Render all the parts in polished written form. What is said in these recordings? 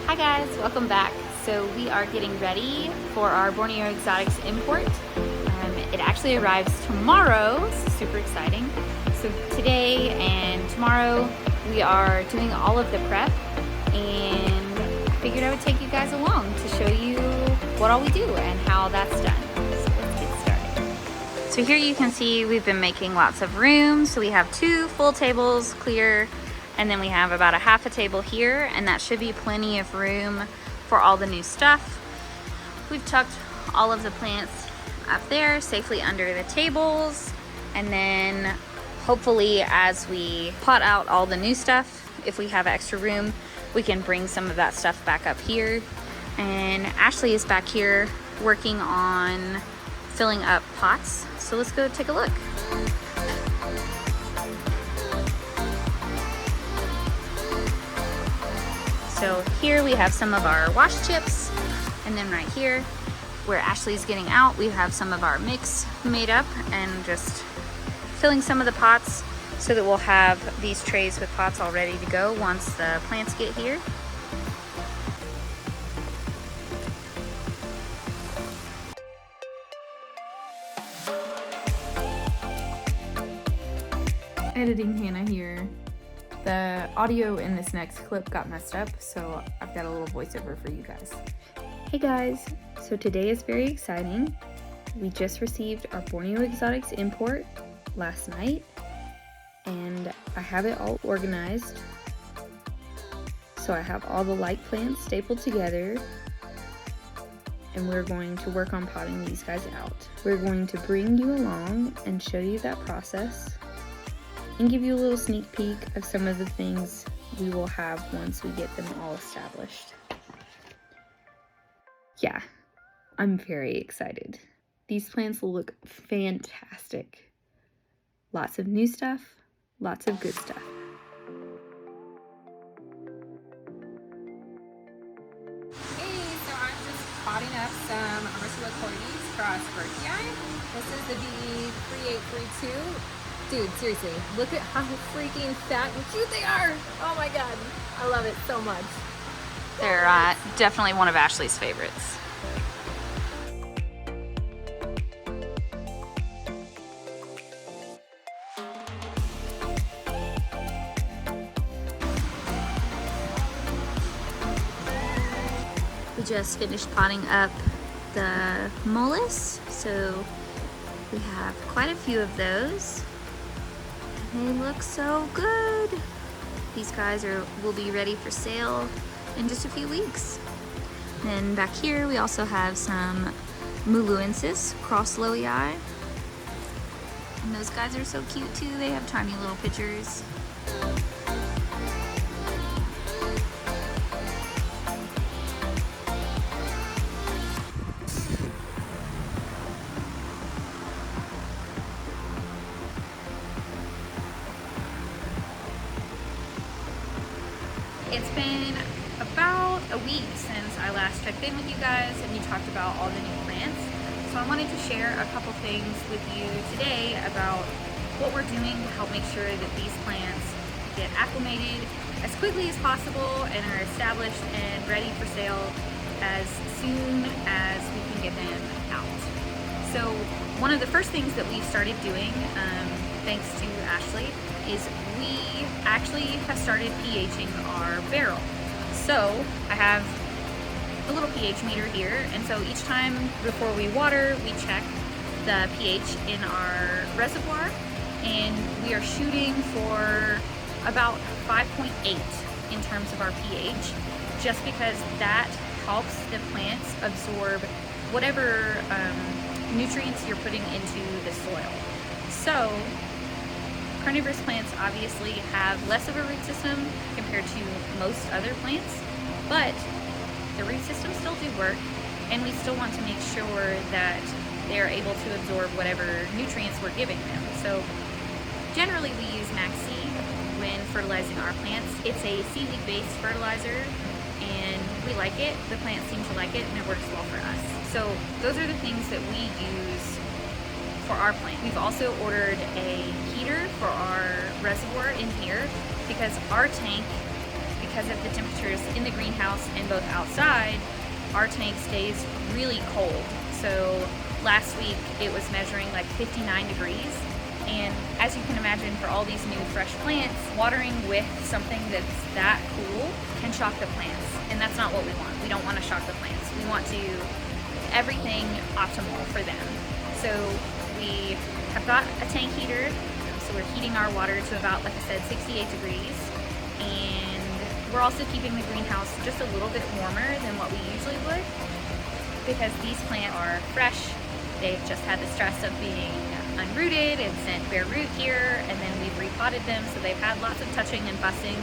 Hi guys, welcome back. So we are getting ready for our Borneo Exotics import. It actually arrives tomorrow, so super exciting. So today and tomorrow we are doing all of the prep, and I figured I would take you guys along to show you what all we do and how that's done. So let's get started. So here you can see we've been making lots of room. So we have 2 full tables clear, and then we have about a half a table here, and that should be plenty of room for all the new stuff. We've tucked all of the plants up there safely under the tables, and then hopefully as we pot out all the new stuff, if we have extra room, we can bring some of that stuff back up here. And Ashley is back here working on filling up pots. So let's go take a look. So here we have some of our wash chips, and then right here where Ashley's getting out, we have some of our mix made up and just filling some of the pots so that we'll have these trays with pots all ready to go once the plants get here. Editing Hannah here. The audio in this next clip got messed up, so I've got a little voiceover for you guys. Hey guys, so today is very exciting. We just received our Borneo Exotics import last night, and I have it all organized. So I have all the light plants stapled together, and we're going to work on potting these guys out. We're going to bring you along and show you that process and give you a little sneak peek of some of the things we will have once we get them all established. Yeah, I'm very excited. These plants will look fantastic. Lots of new stuff, lots of good stuff. Hey, so I'm just potting up some Ursula cross Berkii. This is the BE3832. Dude, seriously, look at how freaking fat and cute they are. Oh my god, I love it so much. They're definitely one of Ashley's favorites. We just finished potting up the mollis, so we have quite a few of those. They look so good. These guys will be ready for sale in just a few weeks. Then back here we also have some Muluensis cross lowii. And those guys are so cute too. They have tiny little pictures. It's been about a week since I last checked in with you guys and we talked about all the new plants. So I wanted to share a couple things with you today about what we're doing to help make sure that these plants get acclimated as quickly as possible and are established and ready for sale as soon as we can get them out. So one of the first things that we started doing, thanks to Ashley, is we actually have started pHing our barrel. So I have a little pH meter here, and so each time before we water, we check the pH in our reservoir, and we are shooting for about 5.8 in terms of our pH, just because that helps the plants absorb whatever nutrients you're putting into the soil. So carnivorous plants obviously have less of a root system compared to most other plants, but the root systems still do work, and we still want to make sure that they're able to absorb whatever nutrients we're giving them. So generally we use Max C when fertilizing our plants. It's a seaweed based fertilizer, and we like it, the plants seem to like it, and it works well for us. So those are the things that we use for our plant. We've also ordered a heater for our reservoir in here because our tank, because of the temperatures in the greenhouse and both outside, our tank stays really cold. So last week it was measuring like 59 degrees. And as you can imagine, for all these new fresh plants, watering with something that's that cool can shock the plants. And that's not what we want. We don't want to shock the plants. We want to everything optimal for them. So we have got a tank heater. So we're heating our water to about, like I said, 68 degrees. And we're also keeping the greenhouse just a little bit warmer than what we usually would, because these plants are fresh. They've just had the stress of being unrooted and sent bare root here, and then we've repotted them, so they've had lots of touching and fussing,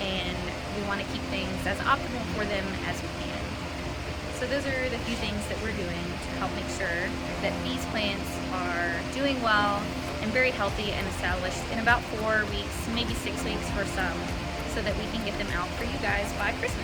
and we want to keep things as optimal for them as we can. So those are the few things that we're doing to help make sure that these plants are doing well and very healthy and established in about 4 weeks, maybe 6 weeks for some, so that we can get them out for you guys by Christmas.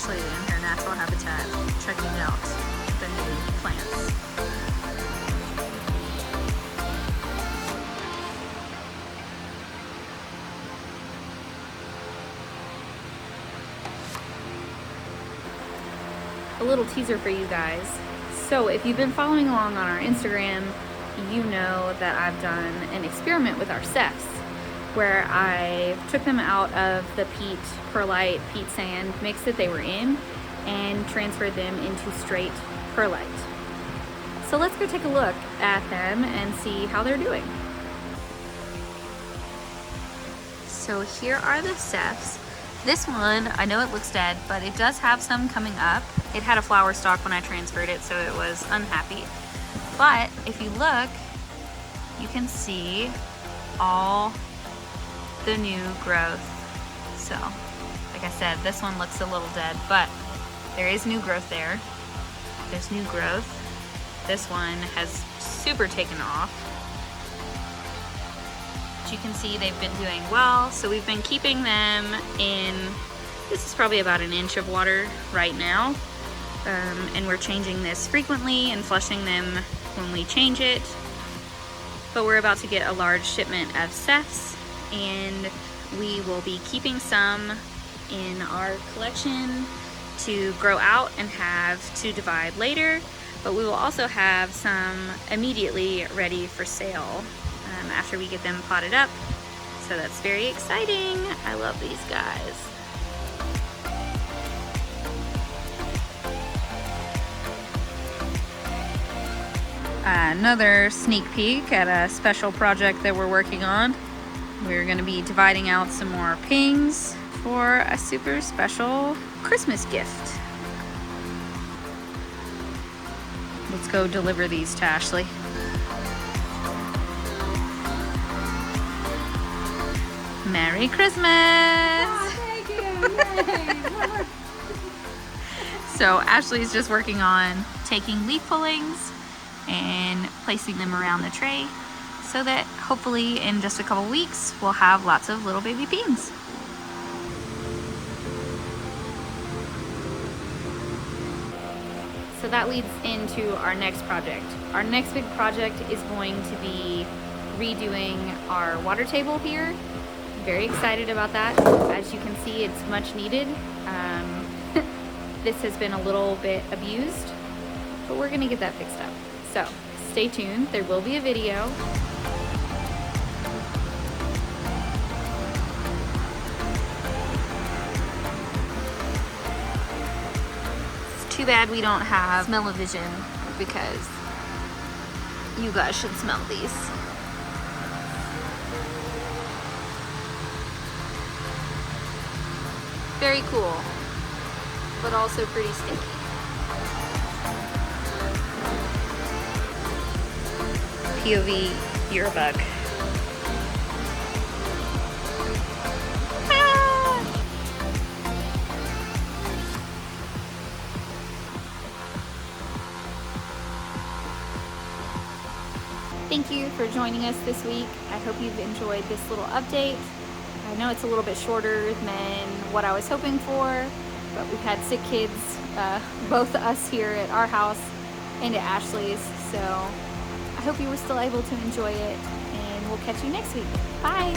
In her natural habitat, checking out the new plants. A little teaser for you guys. So if you've been following along on our Instagram, you know that I've done an experiment with our cephs, where I took them out of the peat perlite, peat sand mix that they were in and transferred them into straight perlite. So let's go take a look at them and see how they're doing. So here are the cephs. This one, I know it looks dead, but it does have some coming up. It had a flower stalk when I transferred it, so it was unhappy. But if you look, you can see all the new growth. So like I said, this one looks a little dead, but there is new growth there. There's new growth. This one has super taken off. As you can see, they've been doing well. So we've been keeping them in, this is probably about 1 inch of water right now. And we're changing this frequently and flushing them when we change it. But we're about to get a large shipment of cephs, and we will be keeping some in our collection to grow out and have to divide later, but we will also have some immediately ready for sale after we get them potted up. So that's very exciting. I love these guys. Another sneak peek at a special project that we're working on. We're going to be dividing out some more pings for a super special Christmas gift. Let's go deliver these to Ashley. Merry Christmas! Oh, thank you! Yay! So Ashley's just working on taking leaf pullings and placing them around the tray, so that hopefully in just a couple weeks we'll have lots of little baby pings. So that leads into our next project. Our next big project is going to be redoing our water table here. Very excited about that. As you can see, it's much needed. This has been a little bit abused, but we're gonna get that fixed up. So stay tuned, there will be a video. It's too bad we don't have smell-o-vision, because you guys should smell these. Very cool, but also pretty sticky. POV, you're a bug. Thank you for joining us this week. I hope you've enjoyed this little update. I know it's a little bit shorter than what I was hoping for, but we've had sick kids, both us here at our house and at Ashley's, so I hope you were still able to enjoy it, and we'll catch you next week. Bye!